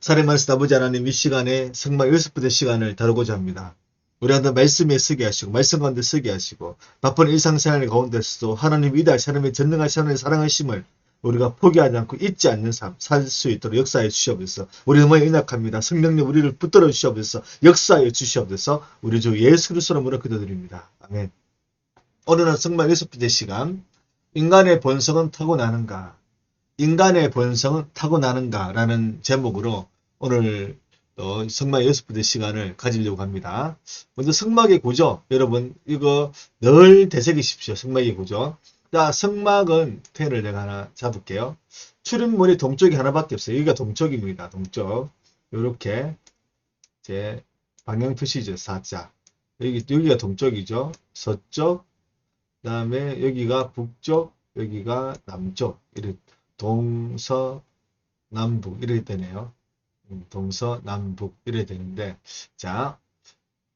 살인 말씀 아버지 하나님 이 시간에 성막 6번째 시간을 다루고자 합니다. 우리한테 말씀에 쓰게 하시고 말씀 가운데 쓰게 하시고 바쁜 일상생활 가운데서도 하나님 위대하신 하나님의 전능하신 하나님의 사랑하심을 우리가 포기하지 않고 잊지 않는 삶 살 수 있도록 역사해 주시옵소서. 우리 너무 연약합니다. 성령님 우리를 붙들어 주시옵소서. 역사해 주시옵소서. 우리 주 예수 그리스도로 기도드립니다. 아멘. 오늘은 성막 6번째 시간 인간의 본성은 타고나는가? 인간의 본성은 타고나는가? 라는 제목으로 오늘 성막 6번째 시간을 가지려고 합니다. 먼저 성막의 구조, 여러분 이거 늘 되새기십시오. 성막의 구조. 자, 성막은 펜을 내가 하나 잡을게요. 출입문이 동쪽이 하나밖에 없어요. 여기가 동쪽입니다. 동쪽. 이렇게 제 방향 표시죠. 4자. 여기가 동쪽이죠. 서쪽. 그 다음에 여기가 북쪽, 여기가 남쪽. 이렇게 동서남북 이렇게 되네요. 동서남북 이렇게 되는데, 자,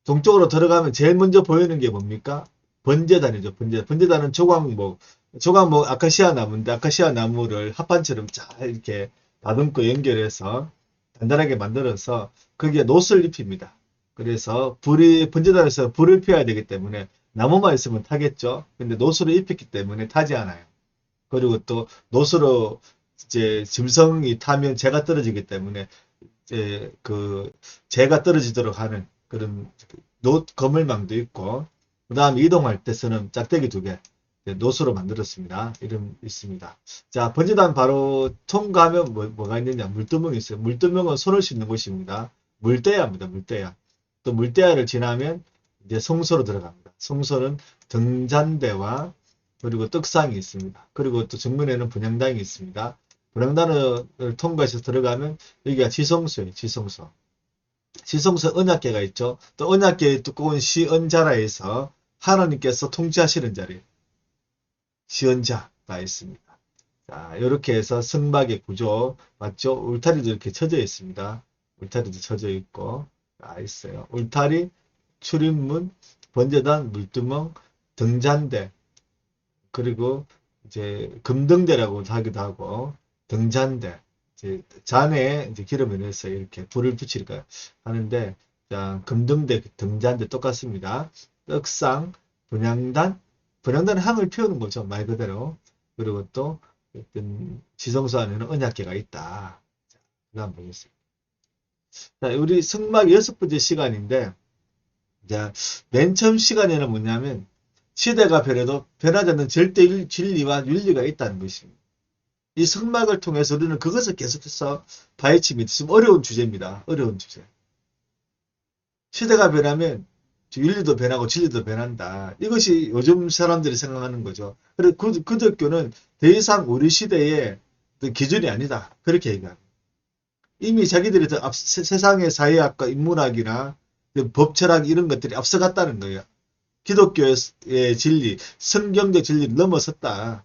동쪽으로 들어가면 제일 먼저 보이는 게 뭡니까? 번제단이죠. 번제단은 조각목, 아카시아 나무인데 아카시아 나무를 합판처럼 잘 이렇게 다듬고 연결해서 단단하게 만들어서 거기에 노스를 입힙니다. 그래서 번제단에서 불을 피워야 되기 때문에 나무만 있으면 타겠죠. 근데 노스를 입혔기 때문에 타지 않아요. 그리고 또 노스로 이제 짐승이 타면 재가 떨어지기 때문에 이제 그 재가 떨어지도록 하는 그런 거물망도 있고, 그 다음 이동할 때 쓰는 짝대기 2개 노스로 만들었습니다. 이름 있습니다. 자, 번제단 바로 통과하면 뭐가 있느냐? 물두멍이 있어요. 물두멍은 손을 씻는 곳입니다. 물대야입니다. 물대야. 또 물대야를 지나면 이제 성소로 들어갑니다. 성소는 등잔대와 그리고 떡상이 있습니다. 그리고 또 정면에는 분향당이 있습니다. 분향단을 통과해서 들어가면 여기가 지성소예요. 지성소. 지성소 언약궤가 있죠. 또 언약궤의 두꺼운 시언자라에서 하나님께서 통치하시는 자리, 시언자가 있습니다. 자, 이렇게 해서 성막의 구조 맞죠? 울타리도 이렇게 쳐져 있습니다. 울타리도 쳐져 있고 있어요. 울타리, 출입문, 번제단, 물두멍, 등잔대, 그리고 이제 금등대라고 하기도 하고 등잔대, 이제 잔에 이제 기름을 넣어서 이렇게 불을 붙일까 하는데, 자, 금등대, 등잔대 똑같습니다. 떡상, 분향단은 향을 피우는 거죠, 말 그대로. 그리고 또 어떤 지성소 안에는 언약궤가 있다. 자, 그다음 보겠습니다. 자, 우리 성막 6번째 시간인데, 자, 맨 처음 시간에는 뭐냐면 시대가 변해도 변하지 않는 절대 진리와 윤리가 있다는 것입니다. 이 성막을 통해서 우리는 그것을 계속해서 파헤칩니다. 좀 어려운 주제입니다. 어려운 주제. 시대가 변하면 윤리도 변하고 진리도 변한다. 이것이 요즘 사람들이 생각하는 거죠. 그래서 기독교는 더 이상 우리 시대의 기준이 아니다. 그렇게 얘기합니다. 이미 자기들이 세상의 사회학과 인문학이나 법철학 이런 것들이 앞서갔다는 거예요. 기독교의 진리, 성경적 진리를 넘어섰다.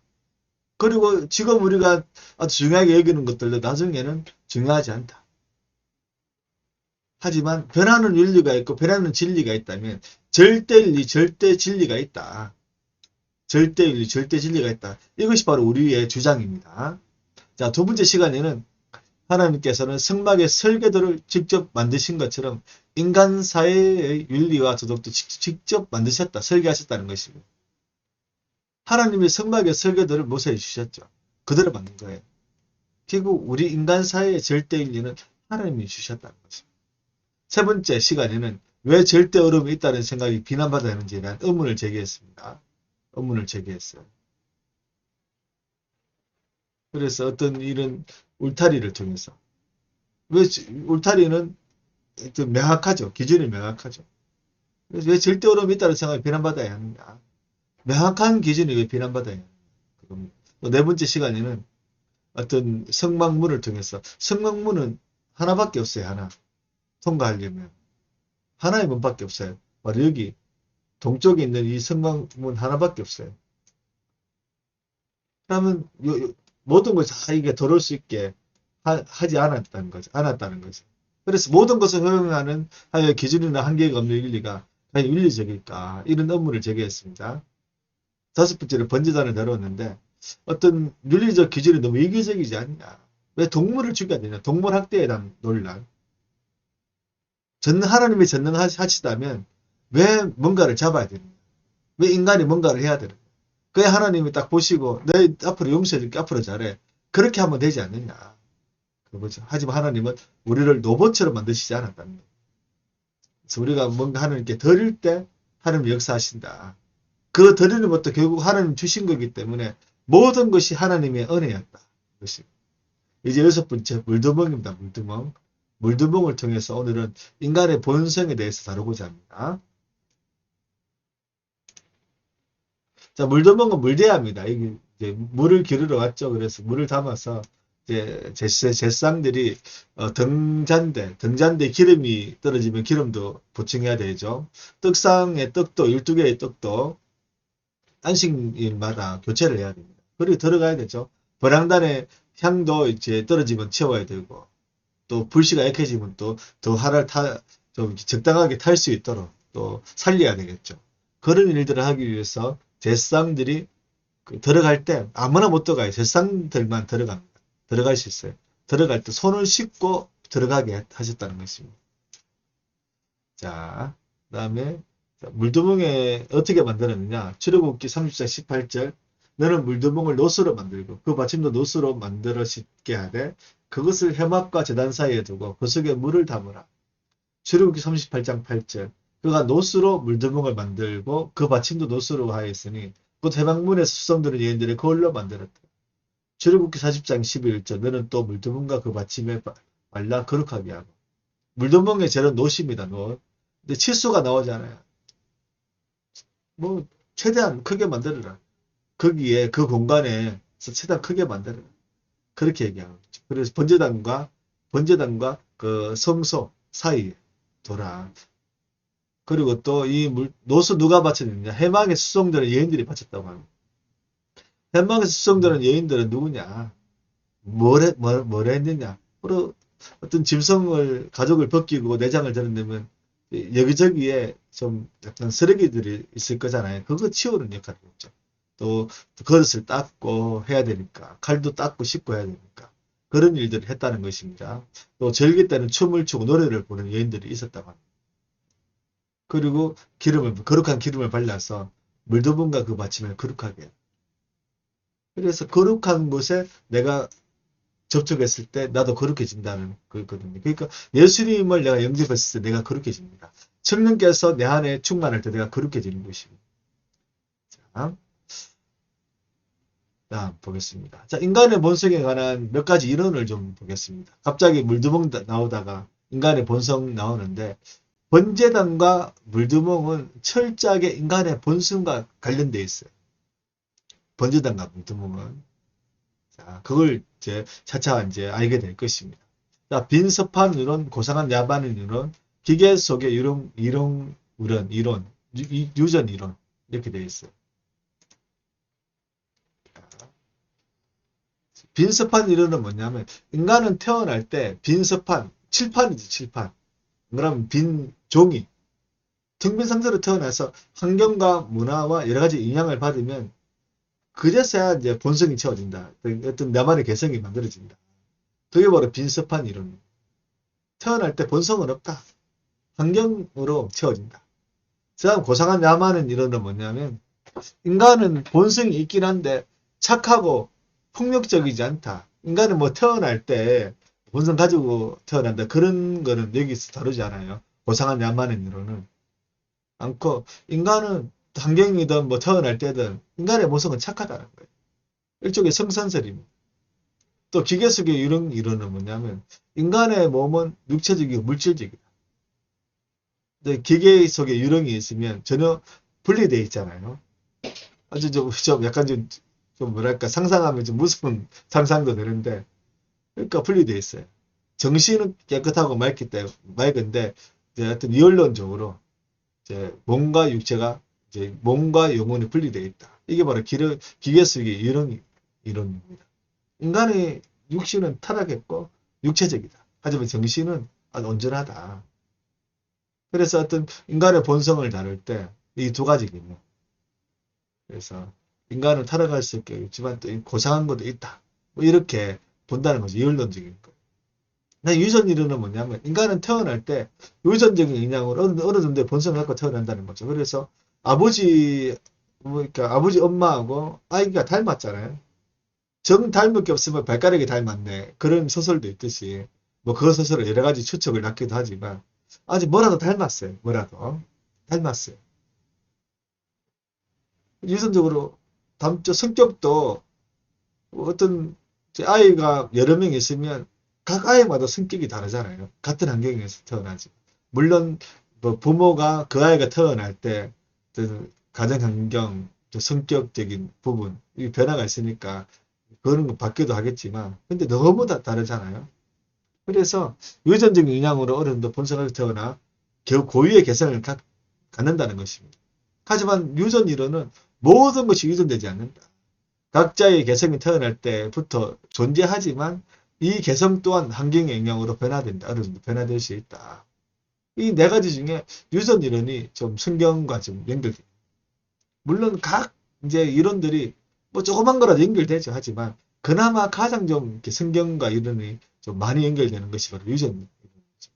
그리고 지금 우리가 아주 중요하게 여기는 것들도 나중에는 중요하지 않다. 하지만 변하는 윤리가 있고 변하는 진리가 있다면 절대윤리, 절대 진리가 있다. 절대윤리, 절대 진리가 있다. 이것이 바로 우리의 주장입니다. 자, 두 번째 시간에는 하나님께서는 성막의 설계도를 직접 만드신 것처럼 인간 사회의 윤리와 도덕도 직접 만드셨다, 설계하셨다는 것입니다. 하나님이 성막의 설계도를 모세에 주셨죠. 그대로 만든 거예요. 결국 우리 인간 사회의 절대 윤리는 하나님이 주셨다는 것입니다. 세 번째 시간에는 왜 절대 어려움이 있다는 생각이 비난받아야 하는지에 대한 의문을 제기했습니다. 의문을 제기했어요. 그래서 어떤 이런 울타리를 통해서, 왜 울타리는 명확하죠. 기준이 명확하죠. 그래서 왜 절대 어려움이 있다는 생각이 비난받아야 하느냐. 명확한 기준이 왜 비난받아야 하느냐. 또 네 번째 시간에는 어떤 성막문을 통해서, 성막문은 하나밖에 없어요. 하나. 통과하려면 하나의 문밖에 없어요. 바로 여기 동쪽에 있는 이 성막문 하나밖에 없어요. 그러면 모든 것이 다 이게 들어올 수 있게 하지 않았다는 거죠. 그래서 모든 것을 허용하는 하여 기준이나 한계가 없는 윤리가 과연 윤리적일까? 이런 의문을 제기했습니다. 다섯 번째로 번제단을 다루었는데 어떤 윤리적 기준이 너무 이기적이지 않냐? 왜 동물을 죽여야 되냐? 동물학대에 대한 논란. 하나님이 전능하시다면 왜 뭔가를 잡아야 되느냐? 왜 인간이 뭔가를 해야 되느냐? 그래 하나님이 딱 보시고 너 앞으로 용서해줄게 앞으로 잘해. 그렇게 하면 되지 않느냐? 그거죠. 하지만 하나님은 우리를 로봇처럼 만드시지 않았다는 거예요. 그래서 우리가 뭔가 하나님께 드릴 때 하나님 역사하신다. 그 드리는 것도 결국 하나님 주신 거기 때문에 모든 것이 하나님의 은혜였다. 이제 6번째 물두멍입니다. 물두멍. 물두멍을 통해서 오늘은 인간의 본성에 대해서 다루고자 합니다. 자, 물두멍은 물대야입니다. 이게 이제 물을 기르러 왔죠. 그래서 물을 담아서 이제 제상들이 등잔대 기름이 떨어지면 기름도 보충해야 되죠. 떡상의 떡도 12개의 떡도 안식일마다 교체를 해야 됩니다. 그리고 들어가야 되죠. 버랑단의 향도 이제 떨어지면 채워야 되고 또 불씨가 약해지면 또 더 좀 적당하게 탈 수 있도록 또 살려야 되겠죠. 그런 일들을 하기 위해서 제사장들이 들어갈 때 아무나 못 들어가요. 제사장들만 들어갑니다. 들어갈 수 있어요. 들어갈 때 손을 씻고 들어가게 하셨다는 것입니다. 자, 그 다음에 물두멍에 어떻게 만들었느냐. 출애굽기 30장 18절 너는 물두멍을 노수로 만들고 그 받침도 노수로 만들어 씻게 하되 그것을 해막과 제단 사이에 두고 그 속에 물을 담으라. 출애굽기 38장 8절 그가 노수로 물두멍을 만들고 그 받침도 노수로 하였으니 곧 해막문에서 수송되는 여인들의 그걸로 만들었다. 출애굽기 40장 11절 너는 또 물두멍과 그 받침에 발라 거룩하게 하고 물두멍의 재료는 노십니다. 노. 근데 치수가 나오잖아요. 뭐 최대한 크게 만들어라. 거기에 그 공간에서 최대한 크게 만들어라. 그렇게 얘기하는 거죠. 그래서 번제단과 그 성소 사이에 둬라. 그리고 또 이 노수 누가 바쳤느냐? 해막에 수송되는 여인들이 바쳤다고 합니다. 해막에서 수송되는 여인들은 누구냐? 뭘 했느냐? 바로 어떤 짐승을 가족을 벗기고 내장을 드러내면 여기저기에 좀 약간 쓰레기들이 있을 거잖아요. 그거 치우는 역할을 했죠. 또 그릇을 닦고 해야 되니까 칼도 닦고 씻고 해야 되니까 그런 일들을 했다는 것입니다. 또 절기 때는 춤을 추고 노래를 부르는 여인들이 있었다고 합니다. 그리고 거룩한 기름을 발라서 물두분과 그 받침을 거룩하게 해요. 그래서 거룩한 곳에 내가 접촉했을 때 나도 거룩해진다는 거거든요. 그러니까 예수님을 내가 영접했을 때 내가 거룩해집니다. 성령께서 내 안에 충만할 때 내가 거룩해지는 것입니다. 자, 다음 보겠습니다. 자, 인간의 본성에 관한 몇 가지 이론을 좀 보겠습니다. 갑자기 물두멍 나오다가 인간의 본성 나오는데 번제단과 물두멍은 철저하게 인간의 본성과 관련되어 있어요. 번제단과 물두멍은 자, 그걸 이제 차차 이제 알게 될 것입니다. 자, 빈섭한 이론, 고상한 야반인 이론, 기계 속의 이론, 유전 이론 이렇게 되어 있어요. 빈섭한 이론은 뭐냐면 인간은 태어날 때 빈섭한 칠판이지 칠판. 그러면 빈 종이 텅 빈 상태로 태어나서 환경과 문화와 여러 가지 영향을 받으면 그제서야 이제 본성이 채워진다. 어떤 나만의 개성이 만들어진다. 그게 바로 빈섭한 이론입니다. 태어날 때 본성은 없다. 환경으로 채워진다. 그 다음 고상한 야만은 이론은 뭐냐면 인간은 본성이 있긴 한데 착하고 폭력적이지 않다. 인간은 뭐 태어날 때 본성 가지고 태어난다. 그런 거는 여기서 다루지 않아요. 고상한 야만은 이론은. 않고 인간은 환경이든 뭐 태어날 때든 인간의 본성은 착하다는 거예요. 일종의 성선설입니다. 또 기계 속의 이론은 뭐냐면 인간의 몸은 육체적이고 물질적이다. 근데 기계 속에 유령이 있으면 전혀 분리되어 있잖아요. 아주 좀 약간 좀 뭐랄까 상상하면 좀 무서운 상상도 되는데 그러니까 분리되어 있어요. 정신은 깨끗하고 맑은데 이제 하여튼 이원론적으로 이제 몸과 육체가 이제 몸과 영혼이 분리되어 있다. 이게 바로 기계 속의 이론입니다. 인간의 육신은 타락했고 육체적이다. 하지만 정신은 아주 온전하다. 그래서 어떤 인간의 본성을 다룰 때 이 두 가지거든요. 그래서 인간은 타락할 수 있지만 또 고상한 것도 있다. 뭐 이렇게 본다는 거죠. 이율론적인 거. 유전 이론은 뭐냐면 인간은 태어날 때 유전적인 영향으로 어느 정도의 본성을 갖고 태어난다는 거죠. 그래서 그러니까 아버지 엄마하고 아이가 닮았잖아요. 정 닮을 게 없으면 발가락이 닮았네. 그런 소설도 있듯이 뭐 그 소설을 여러 가지 추측을 낳기도 하지만 아직 뭐라도 닮았어요. 뭐라도 닮았어요. 유전적으로 닮죠. 성격도 어떤 아이가 여러 명 있으면 각 아이마다 성격이 다르잖아요. 같은 환경에서 태어나지. 물론 뭐 부모가 그 아이가 태어날 때 가정 환경, 성격적인 부분 이 변화가 있으니까 그런 바뀌기도 하겠지만 근데 너무 다 다르잖아요. 그래서 유전적인 영향으로 어느 정도 본성을 태어나 겨우 고유의 개성을 갖는다는 것입니다. 하지만 유전 이론은 모든 것이 유전되지 않는다. 각자의 개성이 태어날 때부터 존재하지만 이 개성 또한 환경의 영향으로 변화된다. 어느 정도 변화될 수 있다. 이 네 가지 중에 유전 이론이 좀 성경과 좀 연결됩니다. 물론 각 이제 이론들이 뭐 조그만 거라도 연결되죠. 하지만 그나마 가장 좀 이렇게 성경과 이론이 좀 많이 연결되는 것이 바로 유전 이론이죠.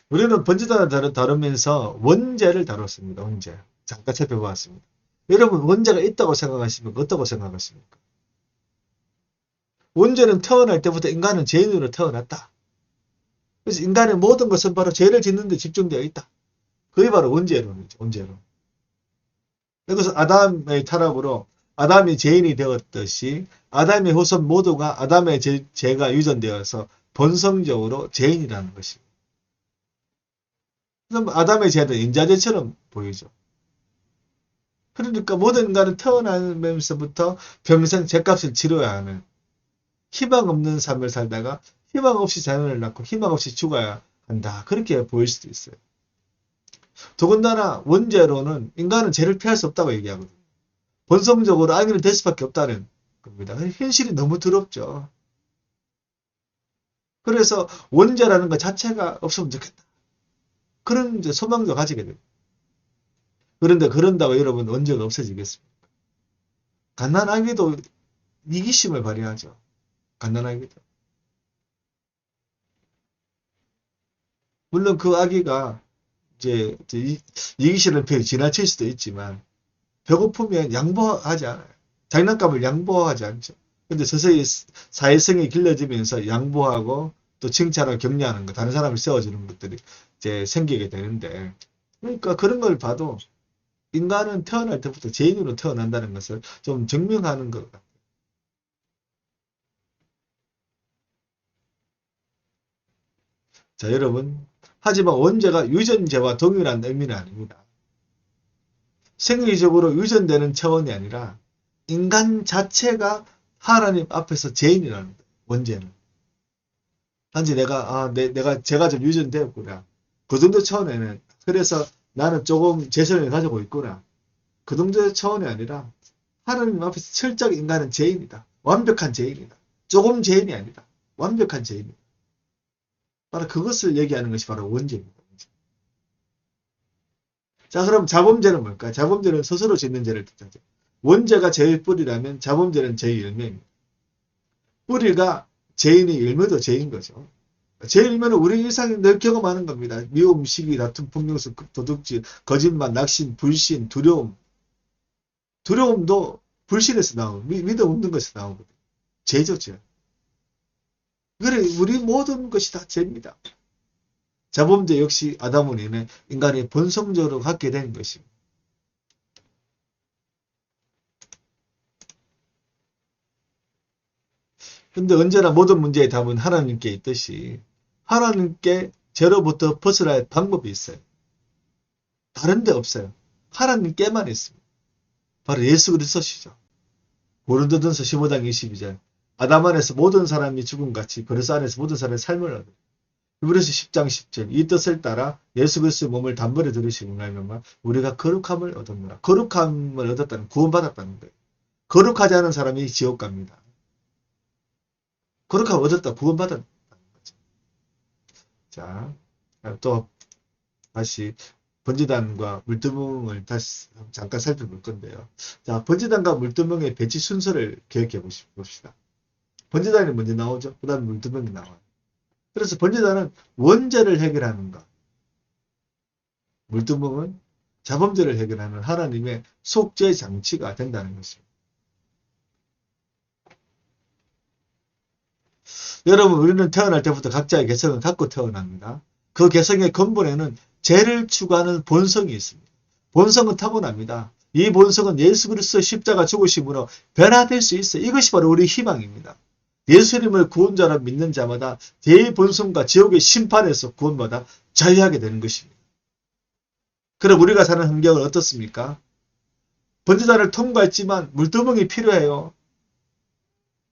우리는 번지단을 다루면서 원죄를 다뤘습니다. 원죄. 잠깐 살펴보았습니다. 여러분 원죄가 있다고 생각하십니까? 없다고 생각하십니까? 원죄는 태어날 때부터 인간은 죄인으로 태어났다. 그래서 인간의 모든 것은 바로 죄를 짓는 데 집중되어 있다. 그게 바로 원죄론이죠. 원죄론. 그래서 아담의 타락으로 아담이 죄인이 되었듯이 아담의 후손 모두가 아담의 죄가 유전되어서 본성적으로 죄인이라는 것입니다. 그럼 아담의 죄는 인자죄처럼 보이죠. 그러니까 모든 인간은 태어나면서부터 평생 죄값을 치러야 하는 희망 없는 삶을 살다가 희망 없이 자녀를 낳고 희망 없이 죽어야 한다. 그렇게 보일 수도 있어요. 더군다나 원죄로는 인간은 죄를 피할 수 없다고 얘기하거든요. 본성적으로 악인은 될 수밖에 없다는 겁니다. 현실이 너무 더럽죠. 그래서 원죄라는 것 자체가 없으면 좋겠다. 그런 이제 소망도 가지게 됩니다. 그런데 그런다고 여러분 원죄가 없어지겠습니까? 갓난아기도 이기심을 발휘하죠. 갓난아기도. 물론 그 아기가 이제 이기심을 지나칠 수도 있지만 배고프면 양보하지 않아요. 장난감을 양보하지 않죠. 근데 서서히 사회성이 길러지면서 양보하고 또 칭찬하고 격려하는 거, 다른 사람을 세워주는 것들이 이제 생기게 되는데, 그러니까 그런 걸 봐도 인간은 태어날 때부터 죄인으로 태어난다는 것을 좀 증명하는 것 같아요. 자, 여러분. 하지만 원죄가 유전죄와 동일한 의미는 아닙니다. 생리적으로 유전되는 차원이 아니라 인간 자체가 하나님 앞에서 죄인이라는 거예요. 원죄는. 단지 내가 제가 좀 유전되었구나. 그 정도 차원에는 그래서 나는 조금 재성을 가지고 있구나. 그 정도의 차원이 아니라 하나님 앞에서 철저하게 인간은 죄인이다. 완벽한 죄인이다. 조금 죄인이 아니다. 완벽한 죄인이다. 바로 그것을 얘기하는 것이 바로 원죄입니다. 자, 그럼 자범죄는 뭘까? 자범죄는 스스로 짓는 죄를 뜻하죠. 원죄가 죄의 뿌리라면 자범죄는 죄의 열매입니다. 뿌리가 죄인이 열매도 죄인 거죠. 죄의 열매는 우리 일상에 늘 경험하는 겁니다. 미움, 시기, 다툼, 폭력수, 도둑질, 거짓말, 낙심, 불신, 두려움. 두려움도 불신에서 나오고 믿음 없는 것에서 나오거든요. 죄죠, 죄. 그래, 우리 모든 것이 다 죄입니다. 자범죄 역시 아담으로 인해 인간이 본성적으로 갖게 된 것입니다. 근데 언제나 모든 문제의 답은 하나님께 있듯이 하나님께 죄로부터 벗어날 방법이 있어요. 다른 데 없어요. 하나님께만 있습니다. 바로 예수 그리스도시죠. 고린도전서 15장 22절. 아담 안에서 모든 사람이 죽음같이 그리스도 안에서 모든 사람의 삶을 얻어. 히브리서 10장 10절. 이 뜻을 따라 예수 그리스도의 몸을 단번에 들으시고 나면 우리가 거룩함을 얻었노라. 거룩함을 얻었다는 구원받았다는 거예요. 거룩하지 않은 사람이 지옥 갑니다. 거룩함을 얻었다 구원받았다는 거죠. 자, 또 다시 번제단과 물두멍을 다시 잠깐 살펴볼 건데요. 자, 번제단과 물두멍의 배치 순서를 기억해 봅시다. 번제단이 먼저 나오죠. 그 다음에 물두멍이 나와요. 그래서 번제단은 원죄를 해결하는 것, 물두멍은 자범죄를 해결하는 하나님의 속죄 장치가 된다는 것입니다. 여러분, 우리는 태어날 때부터 각자의 개성을 갖고 태어납니다. 그 개성의 근본에는 죄를 추구하는 본성이 있습니다. 본성은 타고납니다. 이 본성은 예수 그리스도 십자가 죽으심으로 변화될 수 있어요. 이것이 바로 우리 희망입니다. 예수님을 구원자로 믿는 자마다 죄의 본성과 지옥의 심판에서 구원받아 자유하게 되는 것입니다. 그럼 우리가 사는 환경은 어떻습니까? 번제단을 통과했지만 물두멍이 필요해요.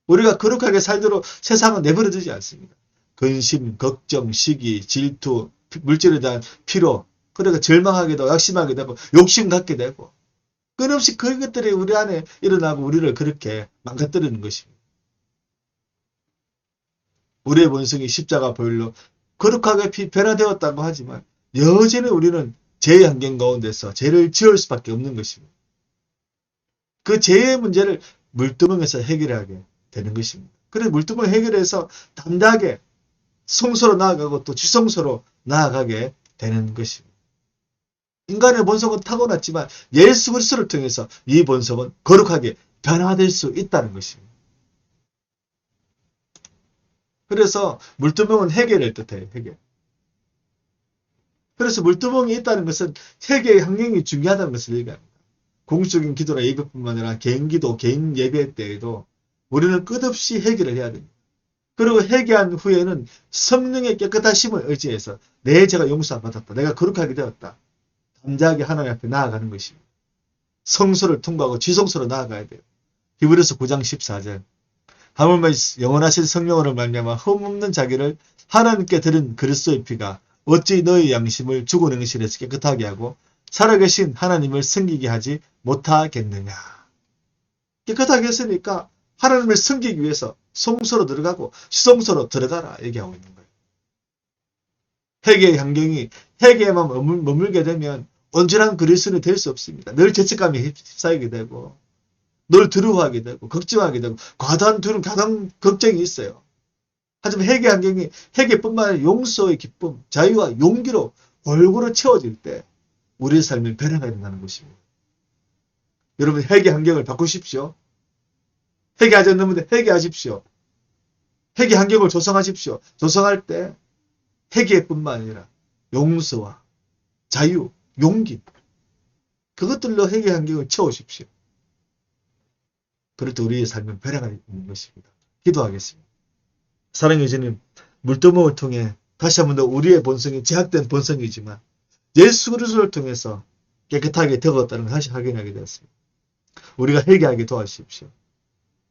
우리가 거룩하게 살도록 세상은 내버려두지 않습니다. 근심, 걱정, 시기, 질투, 물질에 대한 피로, 그러니까 절망하게 되고 약심하게 되고 욕심 갖게 되고 끊임없이 그것들이 우리 안에 일어나고 우리를 그렇게 망가뜨리는 것입니다. 우리의 본성이 십자가 보혈로 거룩하게 변화되었다고 하지만 여전히 우리는 죄의 환경 가운데서 죄를 지을 수밖에 없는 것입니다. 그 죄의 문제를 물두멍에서 해결하게 되는 것입니다. 그래서 물두멍을 해결해서 담대하게 성소로 나아가고 또 지성소로 나아가게 되는 것입니다. 인간의 본성은 타고났지만 예수 그리스도를 통해서 이 본성은 거룩하게 변화될 수 있다는 것입니다. 그래서 물두멍은 해결을 뜻해요. 해결. 그래서 물두멍이 있다는 것은 세계의 환경이 중요하다는 것을 얘기합니다. 공식적인 기도나 예배뿐만 아니라 개인 기도, 개인 예배 때에도 우리는 끝없이 해결을 해야 됩니다. 그리고 회개한 후에는 성령의 깨끗하심을 의지해서 내 죄가 용서받았다. 내가 거룩하게 되었다. 담대하게 하나님 앞에 나아가는 것입니다. 성소를 통과하고 지성소로 나아가야 돼요. 히브리서 9장 14절. 하물며 영원하신 성령으로 말미암아 흠없는 자기를 하나님께 드린 그리스도의 피가 어찌 너의 양심을 죽은 행실에서 깨끗하게 하고 살아계신 하나님을 섬기게 하지 못하겠느냐. 깨끗하게 했으니까 하나님을 섬기기 위해서 성소로 들어가고 지성소로 들어가라 얘기하고 있는 거예요. 회개의 환경이 회개에만 머물게 되면 온전한 그리스도인이 될 수 없습니다. 늘 죄책감에 휩싸이게 되고 늘 두려워하게 되고 걱정하게 되고 과도한 두려움, 과도한 걱정이 있어요. 하지만 회개 환경이 회개뿐만 아니라 용서의 기쁨, 자유와 용기로 골고루 채워질 때 우리의 삶을 변화가 된다는 것입니다. 여러분 회개 환경을 바꾸십시오. 회개하지 않는 분들 회개하십시오. 회개 환경을 조성하십시오. 조성할 때 회개뿐만 아니라 용서와 자유, 용기 그것들로 회개 환경을 채우십시오. 그럴 때 우리의 삶은 변화가 있는 것입니다. 기도하겠습니다. 사랑의 주님, 물두멍을 통해 다시 한 번 더 우리의 본성이 제약된 본성이지만 예수 그리스도를 통해서 깨끗하게 되었다는 것을 다시 확인하게 되었습니다. 우리가 회개하게 도와주십시오.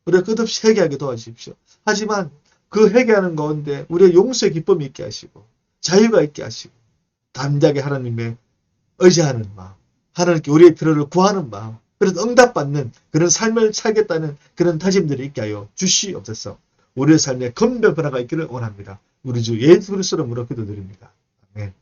우리가 끝없이 회개하게 도와주십시오. 하지만 그 회개하는 가운데 우리의 용서의 기쁨이 있게 하시고 자유가 있게 하시고 담대하게 하나님의 의지하는 마음, 하나님께 우리의 필요를 구하는 마음, 그런 응답받는 그런 삶을 살겠다는 그런 다짐들이 있게 하여 주시옵소서. 우리의 삶에 건변 변화가 있기를 원합니다. 우리 주 예수 그리스도로 기도드립니다. 아멘.